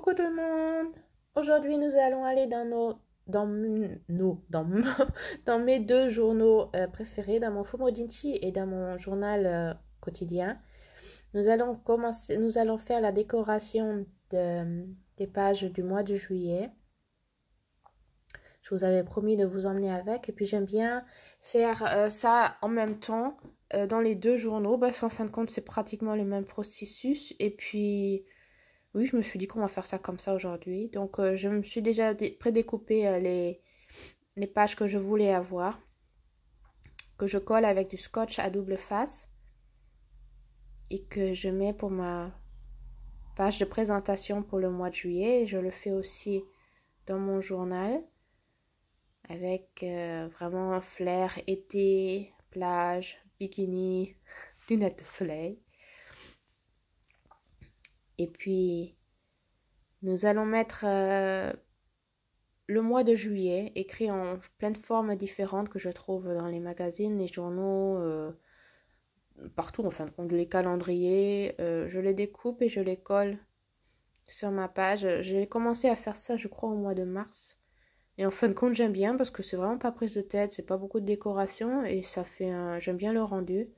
Coucou tout le monde! Aujourd'hui, nous allons aller dans mes deux journaux préférés, dans mon Fomodinchi et dans mon journal quotidien. Nous allons faire la décoration des pages du mois de juillet. Je vous avais promis de vous emmener avec, et puis j'aime bien faire ça en même temps dans les deux journaux, parce qu'en fin de compte, c'est pratiquement le même processus, et puis... Oui, je me suis dit qu'on va faire ça comme ça aujourd'hui. Donc, je me suis déjà prédécoupé les pages que je voulais avoir, que je colle avec du scotch à double face et que je mets pour ma page de présentation pour le mois de juillet. Et je le fais aussi dans mon journal avec vraiment un flair été, plage, bikini, lunettes de soleil. Et puis, nous allons mettre le mois de juillet, écrit en plein de formes différentes que je trouve dans les magazines, les journaux, partout en fin de compte, les calendriers. Je les découpe et je les colle sur ma page. J'ai commencé à faire ça, je crois, au mois de mars. Et en fin de compte, j'aime bien parce que c'est vraiment pas prise de tête, c'est pas beaucoup de décoration et ça fait j'aime bien le rendu.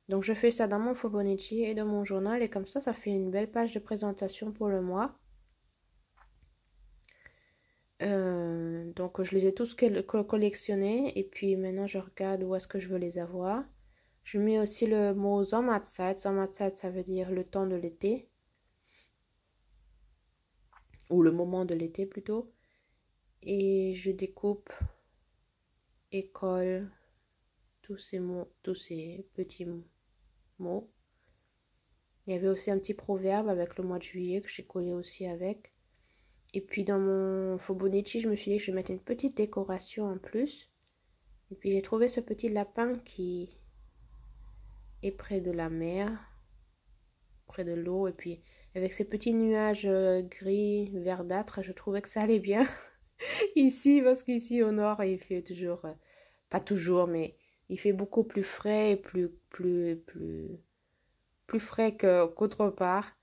Donc je fais ça dans mon Fobonichi et dans mon journal et comme ça fait une belle page de présentation pour le mois. Donc je les ai tous collectionnés et puis maintenant je regarde où est-ce que je veux les avoir. Je mets aussi le mot Sommerzeit. Sommerzeit, ça veut dire le temps de l'été, ou le moment de l'été plutôt. Et je découpe et colle tous ces mots, tous ces petits mots. Il y avait aussi un petit proverbe avec le mois de juillet que j'ai collé aussi avec. Et puis dans mon Fobonichi, je me suis dit que je vais mettre une petite décoration en plus. Et puis j'ai trouvé ce petit lapin qui est près de la mer, près de l'eau. Et puis avec ces petits nuages gris, verdâtres, je trouvais que ça allait bien ici. Parce qu'ici au nord, il fait toujours, pas toujours, mais il fait beaucoup plus frais et plus frais qu'autre part.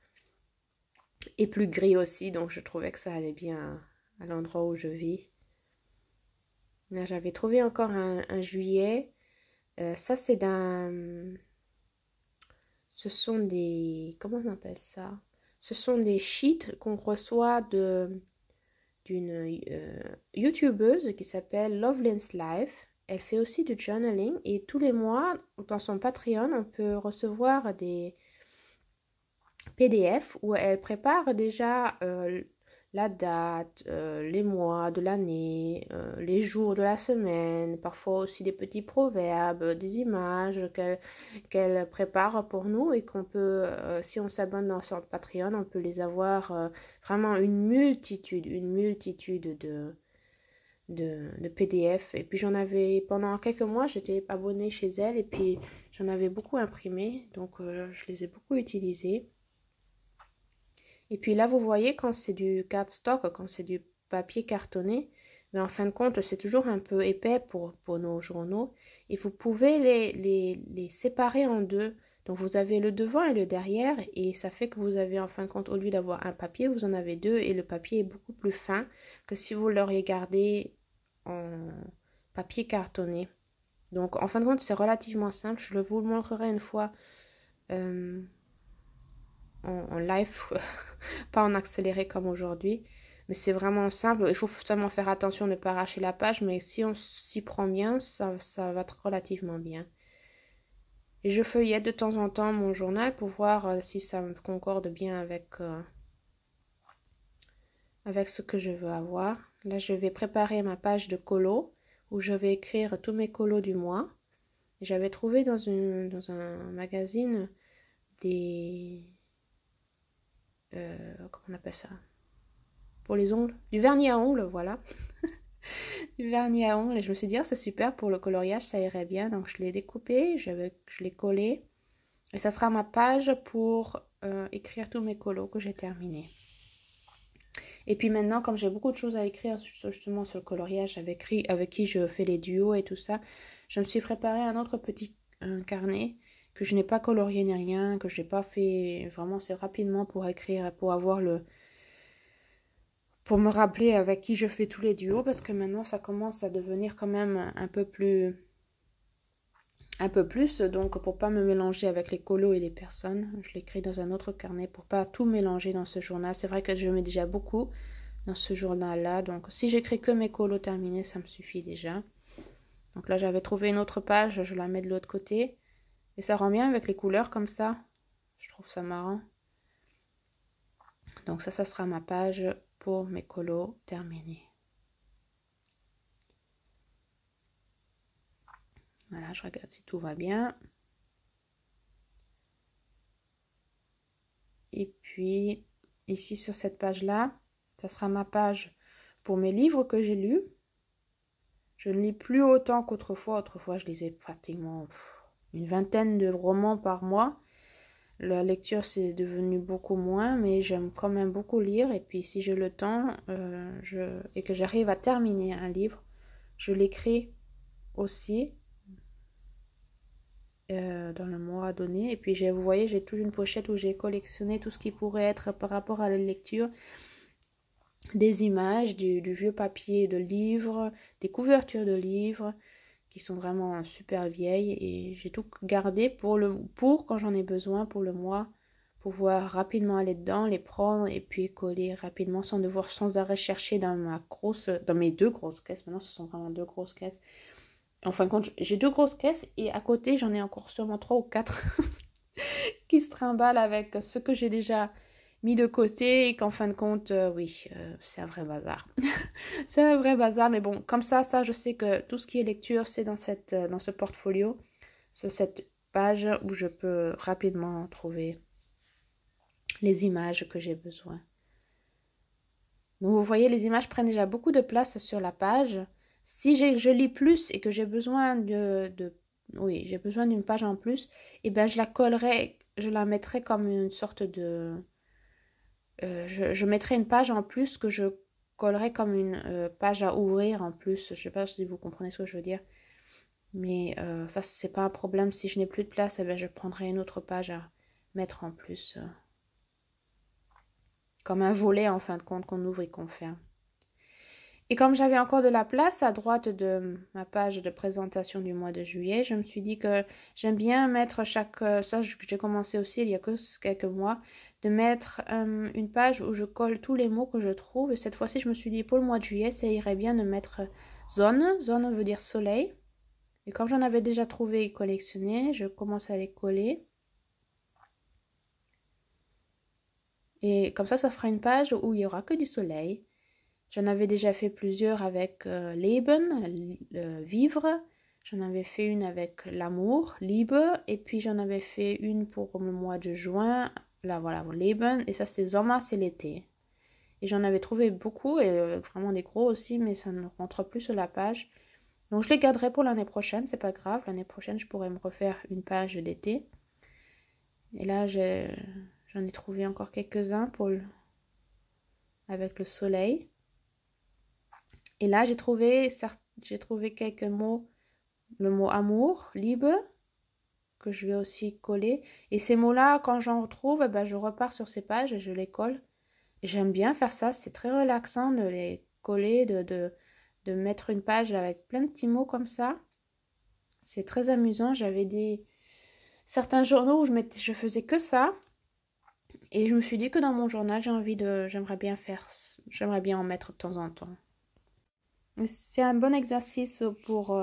Et plus gris aussi, donc je trouvais que ça allait bien à l'endroit où je vis. Là, j'avais trouvé encore un juillet. Ça, c'est ce sont des... Comment on appelle ça? Ce sont des sheets qu'on reçoit d'une YouTubeuse qui s'appelle Lovelin's Life. Elle fait aussi du journaling et tous les mois, dans son Patreon, on peut recevoir des PDF où elle prépare déjà la date, les mois de l'année, les jours de la semaine, parfois aussi des petits proverbes, des images qu'elle prépare pour nous et qu'on peut, si on s'abonne dans son Patreon, on peut les avoir vraiment une multitude de PDF. Et puis j'en avais, pendant quelques mois, j'étais abonnée chez elle et puis j'en avais beaucoup imprimé, donc je les ai beaucoup utilisés. Et puis là, vous voyez, quand c'est du cardstock, quand c'est du papier cartonné, mais en fin de compte, c'est toujours un peu épais pour nos journaux. Et vous pouvez les séparer en deux. Donc vous avez le devant et le derrière. Et ça fait que vous avez en fin de compte, au lieu d'avoir un papier, vous en avez deux. Et le papier est beaucoup plus fin que si vous l'auriez gardé en papier cartonné. Donc en fin de compte, c'est relativement simple. Je vous le montrerai une fois en live, pas en accéléré comme aujourd'hui. Mais c'est vraiment simple. Il faut seulement faire attention de ne pas arracher la page. Mais si on s'y prend bien, ça va être relativement bien. Et je feuillette de temps en temps mon journal pour voir si ça me concorde bien avec ce que je veux avoir. Là, je vais préparer ma page de colo où je vais écrire tous mes colos du mois. J'avais trouvé dans un magazine des... comment on appelle ça? Pour les ongles, du vernis à ongles, voilà. Du vernis à ongles, et je me suis dit, oh, c'est super pour le coloriage, ça irait bien. Donc je l'ai découpé, je l'ai collé, et ça sera ma page pour écrire tous mes colos que j'ai terminés. Et puis maintenant, comme j'ai beaucoup de choses à écrire justement sur le coloriage avec qui je fais les duos et tout ça, je me suis préparé un autre petit carnet que je n'ai pas colorié ni rien, que je n'ai pas fait, vraiment c'est rapidement pour écrire, pour avoir pour me rappeler avec qui je fais tous les duos, parce que maintenant ça commence à devenir quand même un peu plus, donc pour pas me mélanger avec les colos et les personnes, je l'écris dans un autre carnet pour pas tout mélanger dans ce journal. C'est vrai que je mets déjà beaucoup dans ce journal-là, donc si j'écris que mes colos terminés, ça me suffit déjà. Donc là, j'avais trouvé une autre page, je la mets de l'autre côté, et ça rend bien avec les couleurs comme ça. Je trouve ça marrant. Donc ça sera ma page pour mes colos terminés. Voilà, je regarde si tout va bien. Et puis, ici sur cette page-là, ça sera ma page pour mes livres que j'ai lus. Je ne lis plus autant qu'autrefois. Autrefois, je lisais pratiquement une vingtaine de romans par mois. La lecture, c'est devenu beaucoup moins, mais j'aime quand même beaucoup lire. Et puis, si j'ai le temps et que j'arrive à terminer un livre, je l'écris aussi dans le mois donné. Et puis, vous voyez, j'ai toute une pochette où j'ai collectionné tout ce qui pourrait être par rapport à la lecture. Des images, du vieux papier de livres, des couvertures de livres qui sont vraiment super vieilles, et j'ai tout gardé pour quand j'en ai besoin pour le mois, pouvoir rapidement aller dedans, les prendre et puis coller rapidement sans devoir sans arrêt chercher dans mes 2 grosses caisses. Maintenant ce sont vraiment 2 grosses caisses. En fin de compte, j'ai 2 grosses caisses et à côté j'en ai encore sûrement 3 ou 4 qui se trimballent avec ce que j'ai déjà mis de côté, et qu'en fin de compte, oui, c'est un vrai bazar. C'est un vrai bazar, mais bon, comme ça, je sais que tout ce qui est lecture, c'est dans ce portfolio, sur cette page où je peux rapidement trouver les images que j'ai besoin. Donc, vous voyez, les images prennent déjà beaucoup de place sur la page. Si je lis plus et que j'ai besoin j'ai besoin d'une page en plus, et ben je la collerai, je la mettrai comme une sorte de... je mettrai une page en plus que je collerai comme une page à ouvrir en plus. Je sais pas si vous comprenez ce que je veux dire. Mais ça, c'est pas un problème. Si je n'ai plus de place, eh bien, je prendrai une autre page à mettre en plus. Comme un volet, en fin de compte, qu'on ouvre et qu'on ferme. Et comme j'avais encore de la place à droite de ma page de présentation du mois de juillet, je me suis dit que j'aime bien mettre ça j'ai commencé aussi il y a que quelques mois, de mettre une page où je colle tous les mots que je trouve. Et cette fois-ci, je me suis dit pour le mois de juillet, ça irait bien de mettre zone. Zone veut dire soleil. Et comme j'en avais déjà trouvé et collectionné, je commence à les coller. Et comme ça fera une page où il n'y aura que du soleil. J'en avais déjà fait plusieurs avec Leben, vivre. J'en avais fait une avec l'amour, Liebe. Et puis j'en avais fait une pour le mois de juin. Là voilà, Leben. Et ça c'est Sommer, c'est l'été. Et j'en avais trouvé beaucoup, et vraiment des gros aussi, mais ça ne rentre plus sur la page. Donc je les garderai pour l'année prochaine, c'est pas grave. L'année prochaine, je pourrais me refaire une page d'été. Et là, j'en ai trouvé encore quelques-uns avec le soleil. Et là, j'ai trouvé quelques mots. Le mot amour, Liebe, que je vais aussi coller. Et ces mots-là, quand j'en retrouve, eh ben, je repars sur ces pages et je les colle. J'aime bien faire ça, c'est très relaxant de les coller, de mettre une page avec plein de petits mots comme ça. C'est très amusant. J'avais certains journaux où je faisais que ça. Et je me suis dit que dans mon journal, j'aimerais bien en mettre de temps en temps. C'est un bon exercice pour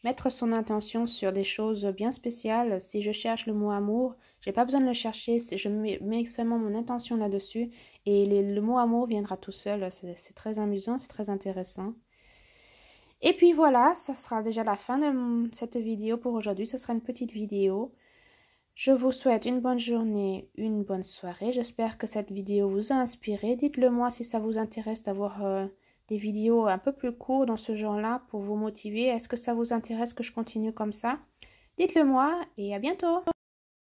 mettre son intention sur des choses bien spéciales. Si je cherche le mot amour, j'ai pas besoin de le chercher, je mets seulement mon intention là-dessus et le mot amour viendra tout seul. C'est très amusant, c'est très intéressant. Et puis voilà, ça sera déjà la fin de cette vidéo pour aujourd'hui. Ce sera une petite vidéo. Je vous souhaite une bonne journée, une bonne soirée. J'espère que cette vidéo vous a inspiré. Dites-le moi si ça vous intéresse d'avoir des vidéos un peu plus courtes dans ce genre-là pour vous motiver. Est-ce que ça vous intéresse que je continue comme ça? Dites-le moi et à bientôt!